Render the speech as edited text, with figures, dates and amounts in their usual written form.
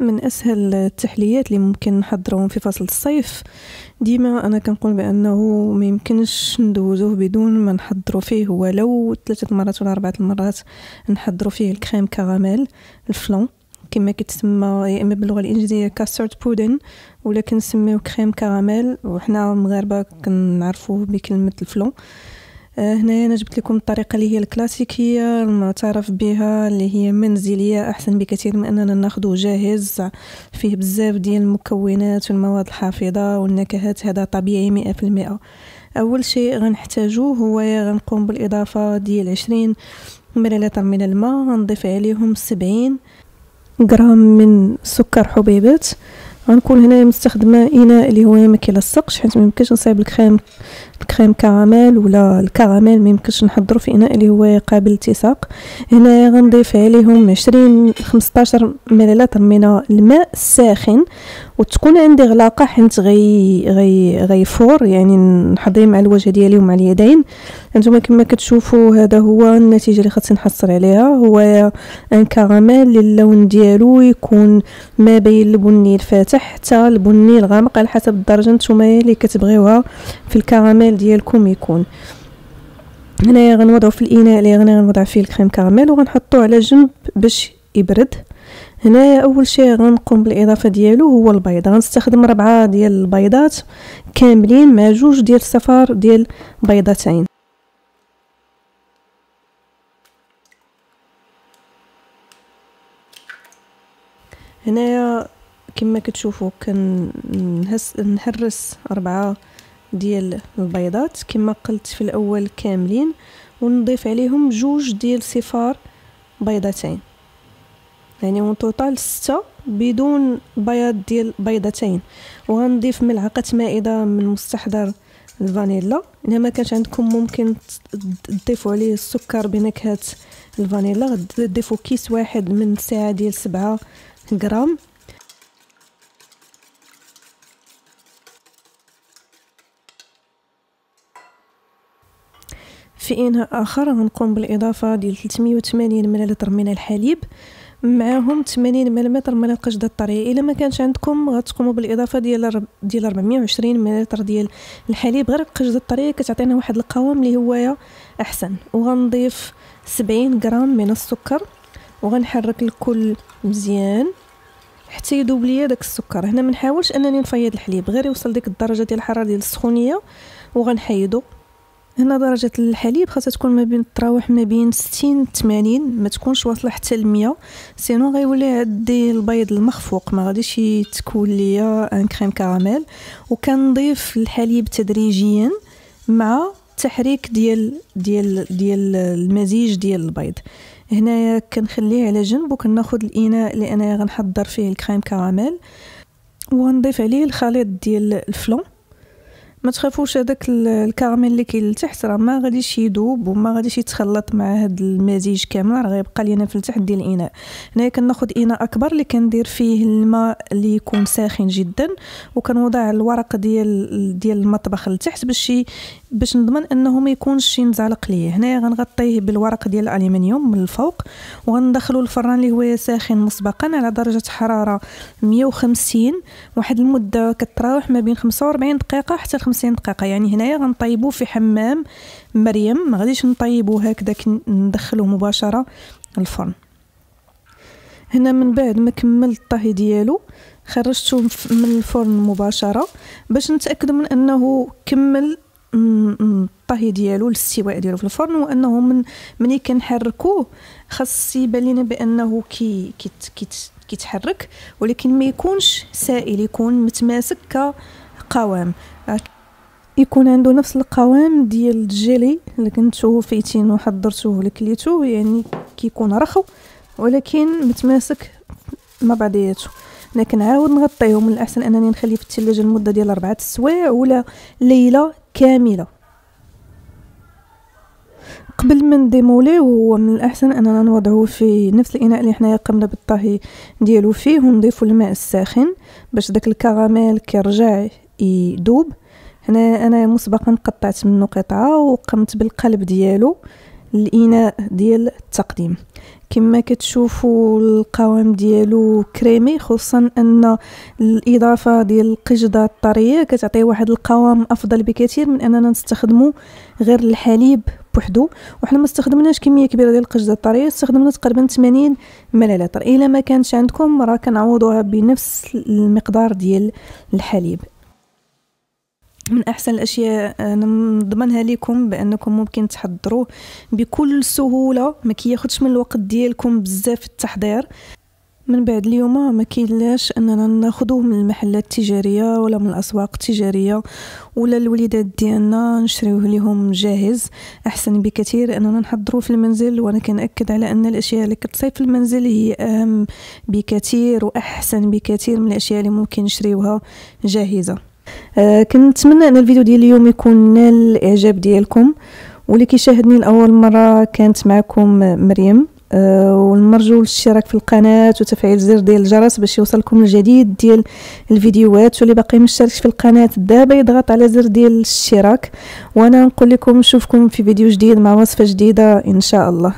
من اسهل التحليات اللي ممكن نحضرهم في فصل الصيف. ديما انا كنقول بانه ما يمكنش ندوزوه بدون ما نحضروا فيه ولو 3 مرات ولا 4 مرات. نحضروا فيه الكريم كراميل الفلون كما كتسمى، يا اما باللغه الانجليزيه كاسترد بودين ولا كنسميو كريم كراميل، وحنا مغاربه كنعرفوه بكلمه الفلون. هنايا انا جبت لكم الطريقه اللي هي الكلاسيكيه المعترف بها، اللي هي منزليه احسن بكثير من اننا ناخذه جاهز فيه بزاف ديال المكونات والمواد الحافظه والنكهات. هذا طبيعي 100%. اول شيء غنحتاجوه هو غنقوم بالاضافه ديال 20 مليلتر من الماء، غنضيف عليهم 70 غرام من سكر حبيبات. غنكون هنا مستخدمه اناء اللي هو ما كيلصقش، حيت ما يمكنش نصايب الكريم كراميل ولا الكراميل ما يمكنش نحضروا في اناء اللي هو قابل للالتصاق. هنا غنضيف عليهم 15 مليلتر من الماء الساخن، وتكون عندي غلاقه حيت غيفور يعني نحضر مع الوجه ديالي ومع اليدين. انتم كما كتشوفوا هذا هو النتيجه اللي خاصني نحصل عليها، هو ان كراميل اللون ديالو يكون ما بين البني الفاتح حتى البني الغامق على حسب الدرجه نتوما اللي كتبغيوها في الكراميل ديالكم يكون. هنايا غنوضعوا في الاناء اللي غنوضع فيه الكريم كراميل وغنحطوه على جنب باش يبرد. هنايا اول شيء غنقوم بالاضافه ديالو هو البيض. غنستخدم 4 ديال البيضات كاملين مع 2 ديال الصفار ديال بيضتين. هنايا كما كتشوفوا نهرس 4 ديال البيضات كما قلت في الاول كاملين، ونضيف عليهم 2 ديال صفار بيضتين، يعني اون توتال 6 بدون بياض ديال بيضتين. وغنضيف ملعقه مائده من مستحضر الفانيلا. الا ما كانش عندكم ممكن تضيفوا عليه السكر بنكهه الفانيلا، تضيفوا كيس واحد من ساعه ديال 7 غرام. في اناء اخر غنقوم بالاضافه ديال 380 ملل من الحليب معاهم 80 ملل من القشده الطريه. الا ما كانش عندكم غتقوموا بالاضافه ديال 420 ملل ديال الحليب. غير القشده الطريه كتعطينا واحد القوام اللي هو احسن. وغنضيف 70 غرام من السكر وغنحرك الكل مزيان حتى يذوب ليا داك السكر. هنا ما نحاولش انني نفيض الحليب، غير يوصل ديك الدرجه ديال الحراره ديال السخونيه وغنحيدو. هنا درجه الحليب خاصها تكون ما بين تراوح ما بين 60 80، ما تكونش واصله حتى ل 100، سينو غيولي عندي البيض المخفوق ما غاديش يتكون ليا ان كريم كراميل. وكنضيف الحليب تدريجيا مع تحريك ديال المزيج ديال البيض. هنايا كنخليه على جنب وكناخذ الاناء اللي انا غنحضر فيه الكريم كراميل وغنضيف عليه الخليط ديال الفلون. ما تخافوش هذاك الكراميل اللي كاين لتحت راه ما غاديش يذوب وما غاديش يتخلط مع هذا المزيج كامل، راه غيبقى لينا في التحت ديال الاناء. هنايا كناخذ اناء اكبر اللي كندير فيه الماء اللي يكون ساخن جدا، وكنوضع الورق ديال المطبخ لتحت باش نضمن انه ما يكونش ينزلق ليه. هنايا غنغطيه بالورق ديال الالومنيوم من الفوق وغندخلو الفران اللي هو ساخن مسبقا على درجه حراره 150 واحد المده كتراوح ما بين 45 دقيقه حتى 50 دقيقه. يعني هنايا غنطيبوه في حمام مريم، ما غاديش نطيبوه هكذا ندخلوه مباشره الفرن. هنا من بعد ما كملت الطهي ديالو خرجته من الفرن مباشره باش نتاكدوا من انه كمل الطهي ديالو الاستواء ديالو في الفرن، وانه مني كنحركوه خاص يبان لينا بانه كيتحرك ولكن ما يكونش سائل، يكون متماسك كقوام، يكون عنده نفس القوام ديال الجيلي اللي كنتو فايتين وحضرتوه لكليتو، يعني كيكون رخو ولكن متماسك مع بعضياته. لكن عاود نغطيه، من الاحسن انني نخليه في الثلاجه لمده ديال 4 سوايع ولا ليله كامله. قبل ما نديموليه هو من الاحسن اننا نوضعوه في نفس الاناء اللي حنايا قمنا بالطهي ديالو فيه، ونضيفوا الماء الساخن باش داك الكراميل كيرجع يذوب. هنا انا مسبقا قطعت منه قطعه وقمت بالقلب ديالو الاناء ديال التقديم. كما كتشوفوا القوام ديالو كريمي، خصوصا ان الاضافه ديال القشده الطريه كتعطيه واحد القوام افضل بكثير من اننا نستخدموا غير الحليب بوحدو. وحنا ما استخدمناش كميه كبيره ديال القشده الطريه، استخدمنا تقريبا 80 ملل. الا ما كانش عندكم راه كنعوضوها بنفس المقدار ديال الحليب. من احسن الاشياء انا نضمنها لكم بانكم ممكن تحضروه بكل سهوله، ما كياخذش من الوقت ديالكم بزاف في التحضير. من بعد اليوم ما كاينلاش اننا ناخذوه من المحلات التجاريه ولا من الاسواق التجاريه ولا الوليدات ديالنا نشريوه لهم جاهز. احسن بكثير اننا نحضروه في المنزل، وانا كنأكد على ان الاشياء اللي كتصيب في المنزل هي اهم بكثير واحسن بكثير من الاشياء اللي ممكن نشريوها جاهزه. كنتمنى ان الفيديو ديال اليوم يكون نال الاعجاب ديالكم، واللي كيشاهدني لاول مره كانت معكم مريم. ونرجو الاشتراك في القناه وتفعيل زر ديال الجرس باش يوصلكم الجديد ديال الفيديوهات. واللي باقي مشتركش في القناه دابا يضغط على زر ديال الاشتراك، وانا نقول لكم نشوفكم في فيديو جديد مع وصفه جديده ان شاء الله.